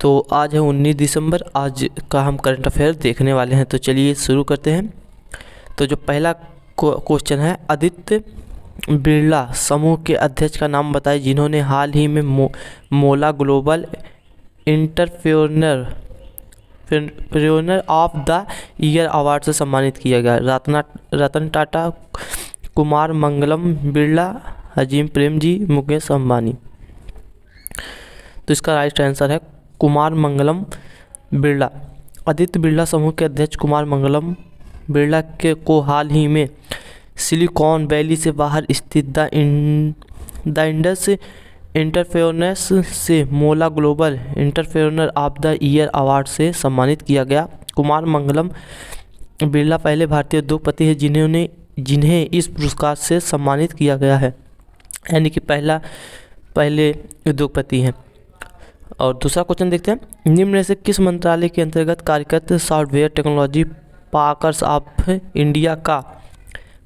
तो आज है 19 दिसंबर। आज का हम करंट अफेयर देखने वाले हैं, तो चलिए शुरू करते हैं। तो जो पहला क्वेश्चन है, आदित्य बिरला समूह के अध्यक्ष का नाम बताएं जिन्होंने हाल ही में मोला global entrepreneur of the year award से सम्मानित किया गया। रतन टाटा, कुमार मंगलम बिरला, अजीम प्रेमजी, मुकेश अंबानी। तो इसका राइट आंसर है कुमार मंगलम बिरला। आदित्य बिरला समूह के अध्यक्ष कुमार मंगलम बिरला को हाल ही में सिलिकॉन वैली से बाहर स्थित द इंडस एंटरप्रेन्योर्स से मोला global entrepreneur of the year award से सम्मानित किया गया। कुमार मंगलम बिरला पहले भारतीय उद्योगपति हैं जिन्हें इस पुरस्कार से सम्मानित किया गया है, यानी कि पहले उद्योगपति हैं। और दूसरा क्वेश्चन देखते हैं, निम्न में से किस मंत्रालय के अंतर्गत कार्यरत software technology parks of India का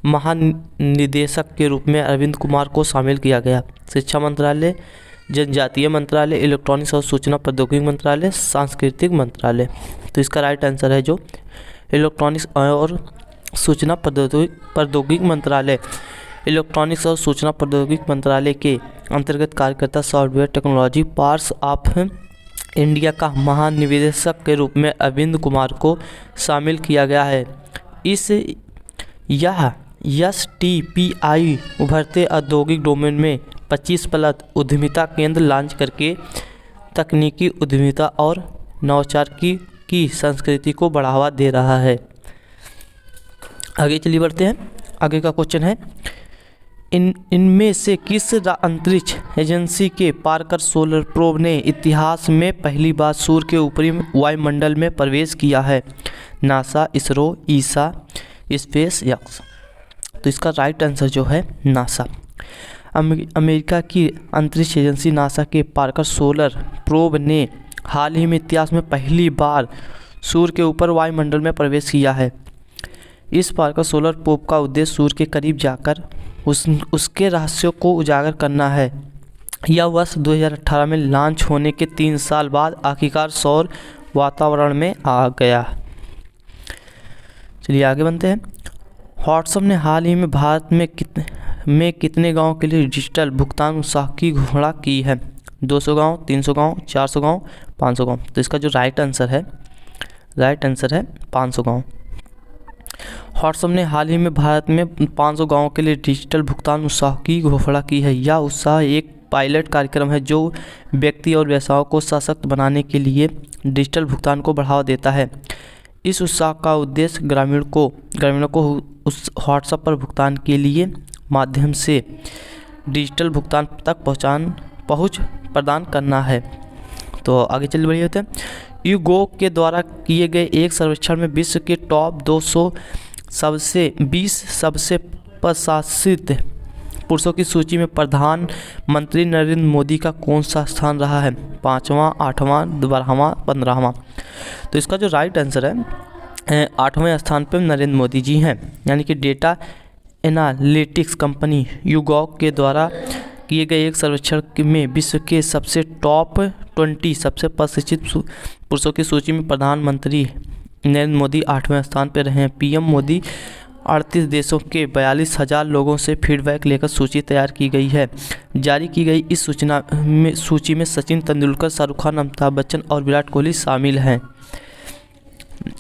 महानिदेशक के रूप में अरविंद कुमार को शामिल किया गया? शिक्षा मंत्रालय, जनजातीय मंत्रालय, इलेक्ट्रॉनिक्स और सूचना प्रौद्योगिकी मंत्रालय, सांस्कृतिक मंत्रालय। तो इसका राइट आंसर है जो इलेक्ट्रॉनिक्स और सूचना प्रौद्योगिकी मंत्रालय। इलेक्ट्रॉनिक्स और सूचना प्रौद्योगिकी मंत्रालय के अंतर्गत कार्यकर्ता software technology parks of India का महानिदेशक के रूप में अरविंद कुमार को शामिल किया गया है। यह STPI उभरते औद्योगिक डोमेन में 25+ उद्यमिता केंद्र लॉन्च करके तकनीकी उद्यमिता और नवाचार की संस्कृति को बढ़ावा दे रहा है। आगे चलिए बढ़ते हैं। आगे का क्वेश्चन है, इनमें से किस अंतरिक्ष एजेंसी के पार्कर सोलर प्रोब ने इतिहास में पहली बार सूर्य के ऊपरी वायुमंडल में प्रवेश किया है? नासा, इसरो, ईसा, स्पेस एक्स। तो इसका राइट आंसर जो है नासा। अमेरिका की अंतरिक्ष एजेंसी नासा के पार्कर सोलर प्रोब ने हाल ही में इतिहास में पहली बार सूर्य के ऊपर वायुमंडल में प्रवेश किया है। इस पार्कर सोलर प्रोब का उद्देश्य सूर्य के करीब जाकर उसके रहस्यों को उजागर करना है। यह वर्ष 2018 में लॉन्च होने के 3 साल बाद आखिरकार सौर वातावरण में आ गया। चलिए आगे बनते हैं। व्हाट्सएप ने हाल ही में भारत में कितने गांव के लिए डिजिटल भुगतान उत्साह की घोषणा की है? 200 गांव, 300 गांव, 400 गांव, 500 गांव। तो इसका जो राइट आंसर है 500 गांव। व्हाट्सएप ने हाल ही में भारत में 500 गांवों के लिए डिजिटल भुगतान उत्साह की घोषणा की है। यह उत्साह एक पायलट कार्यक्रम है जो व्यक्ति और व्यवसायों को सशक्त बनाने के लिए डिजिटल भुगतान को बढ़ावा देता है। इस उत्साह का उद्देश्य ग्रामीणों को उस व्हाट्सएप पर भुगतान के लिए माध्यम से डिजिटल भुगतान तक पहुँच प्रदान करना है। तो आगे चलिए बढ़िए होते हैं। YouGov के द्वारा किए गए एक सर्वेक्षण में विश्व के टॉप 200 सबसे प्रशासित पुरुषों की सूची में प्रधानमंत्री नरेंद्र मोदी का कौन सा स्थान रहा है? 5वां, 8वां, 12वां, 15वां। तो इसका जो राइट आंसर है 8वें स्थान पर नरेंद्र मोदी जी हैं, यानी कि डेटा एनालिटिक्स कंपनी YouGov के द्वारा किए गए एक सर्वेक्षण में विश्व के सबसे टॉप 20 सबसे प्रशिक्षित पुरुषों की सूची में प्रधानमंत्री नरेंद्र मोदी 8वें स्थान पर रहे हैं। PM मोदी 38 देशों के 42,000 लोगों से फीडबैक लेकर सूची तैयार की गई है। जारी की गई इस सूची में सचिन तेंदुलकर, शाहरुख खान, अमिताभ बच्चन और विराट कोहली शामिल हैं।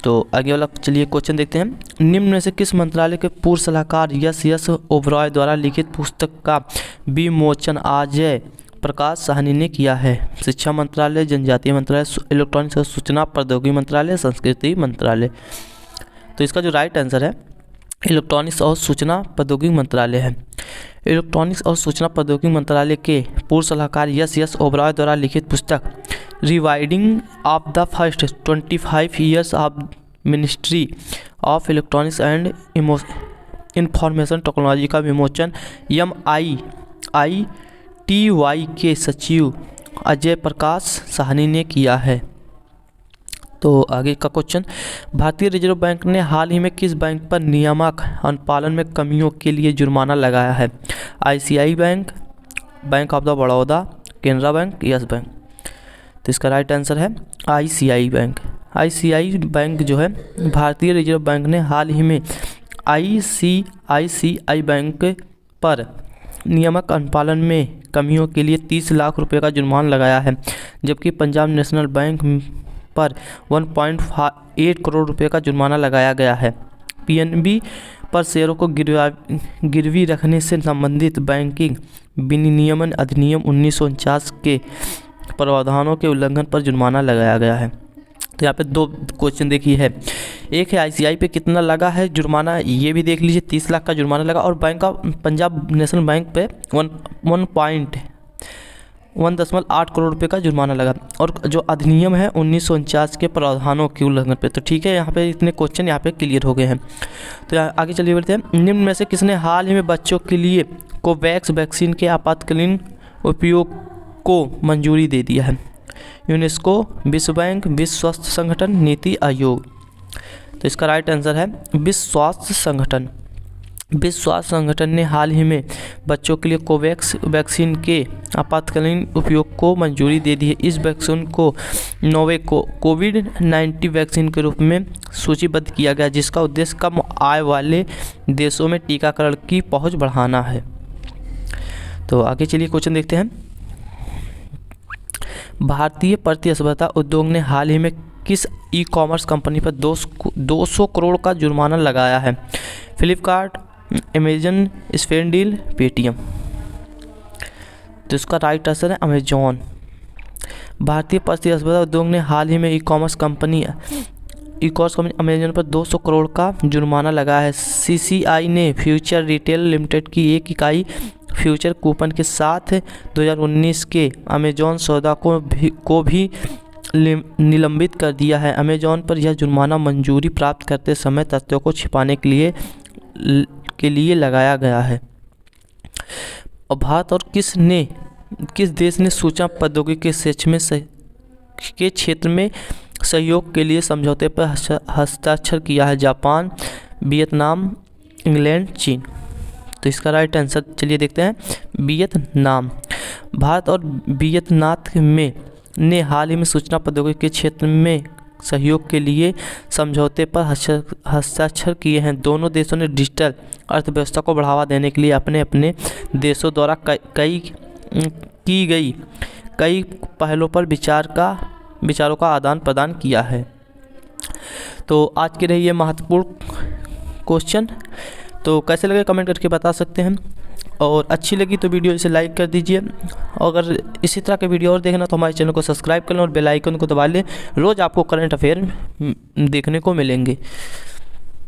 तो आगे वाला चलिए क्वेश्चन देखते हैं। निम्न में से किस मंत्रालय के पूर्व सलाहकार यस ओबरॉय द्वारा लिखित पुस्तक का विमोचन अजय प्रकाश साहनी ने किया है? शिक्षा मंत्रालय, जनजातीय मंत्रालय, इलेक्ट्रॉनिक्स और सूचना प्रौद्योगिकी मंत्रालय, संस्कृति मंत्रालय। तो इसका जो राइट आंसर है इलेक्ट्रॉनिक्स और सूचना प्रौद्योगिकी मंत्रालय है। इलेक्ट्रॉनिक्स और सूचना प्रौद्योगिकी मंत्रालय के पूर्व सलाहकार यस ओबरॉय द्वारा लिखित पुस्तक rewinding of the first 25 years of ministry of electronics and information technology का विमोचन MIITY के सचिव अजय प्रकाश साहनी ने किया है। तो आगे का क्वेश्चन, भारतीय रिजर्व बैंक ने हाल ही में किस बैंक पर नियामक अनुपालन में कमियों के लिए जुर्माना लगाया है? ICICI bank, bank of the Baroda, Canara bank, yes bank. तो इसका राइट आंसर है ICICI बैंक। ICICI बैंक जो है भारतीय रिजर्व बैंक ने हाल ही में ICICI बैंक पर नियामक अनुपालन में कमियों के लिए 30 लाख रुपए का जुर्माना लगाया है, जबकि पंजाब नेशनल बैंक पर 1.8 करोड़ रुपए का जुर्माना लगाया गया है। PNB पर शेयरों को गिरवी रखने से संबंधित बैंकिंग विनियमन अधिनियम 1949 के प्रावधानों के उल्लंघन पर जुर्माना लगाया गया है। तो यहाँ पे 2 क्वेश्चन देखिए है, एक है ICICI पे कितना लगा है जुर्माना, ये भी देख लीजिए 30 लाख का जुर्माना लगा, और बैंक का पंजाब नेशनल बैंक पे 1.8 करोड़ रुपए का जुर्माना लगा, और जो अधिनियम है 1949 के प्रावधानों के उल्लंघन पे। तो ठीक है, यहाँ पे इतने क्वेश्चन यहाँ पे क्लियर हो गए हैं। तो आगे चलिए बढ़ते हैं। निम्न में से किसने हाल ही में बच्चों के लिए कोवैक्स वैक्सीन के आपातकालीन उपयोग को मंजूरी दे दिया है? यूनेस्को, विश्व बैंक, विश्व स्वास्थ्य संगठन, नीति आयोग। तो इसका राइट आंसर है विश्व स्वास्थ्य संगठन। विश्व स्वास्थ्य संगठन ने हाल ही में बच्चों के लिए कोवैक्स वैक्सीन के आपातकालीन उपयोग को मंजूरी दे दी है। इस वैक्सीन को नोवे कोविड-19 वैक्सीन के रूप में सूचीबद्ध किया गया, जिसका उद्देश्य कम आय वाले देशों में टीकाकरण की पहुंच बढ़ाना है। तो आगे चलिए क्वेश्चन देखते हैं। भारतीय प्रतिस्पर्धा उद्योग ने हाल ही में किस ई-कॉमर्स कंपनी पर 200 करोड़ का जुर्माना लगाया है? Flipkart, Amazon, Snapdeal, Paytm. तो इसका राइट आंसर है अमेजॉन। भारतीय प्रतिस्पर्धा उद्योग ने हाल ही में ई-कॉमर्स कंपनी अमेजन पर 200 करोड़ का जुर्माना लगाया है। CCI ने फ्यूचर रिटेल लिमिटेड की एक इकाई फ्यूचर कूपन के साथ 2019 के अमेजॉन सौदा को भी निलंबित कर दिया है। अमेजॉन पर यह जुर्माना मंजूरी प्राप्त करते समय तथ्यों को छिपाने के लिए लगाया गया है। और भारत और किस देश ने सूचना प्रौद्योगिकी के क्षेत्र में सहयोग के लिए समझौते पर हस्ताक्षर किया है? जापान, वियतनाम, इंग्लैंड, चीन। तो इसका राइट आंसर चलिए देखते हैं, वियतनाम। भारत और वियतनाम ने हाल ही में सूचना प्रौद्योगिकी के क्षेत्र में सहयोग के लिए समझौते पर हस्ताक्षर किए हैं। दोनों देशों ने डिजिटल अर्थव्यवस्था को बढ़ावा देने के लिए अपने अपने देशों द्वारा की गई कई पहलों पर विचारों का आदान प्रदान किया है। तो आज के रही ये महत्वपूर्ण क्वेश्चन। तो कैसे लगे कमेंट करके बता सकते हैं, और अच्छी लगी तो वीडियो इसे लाइक कर दीजिए। अगर इसी तरह के वीडियो और देखना तो हमारे चैनल को सब्सक्राइब कर लें और बेल आइकन को दबा लें। रोज़ आपको करंट अफेयर देखने को मिलेंगे।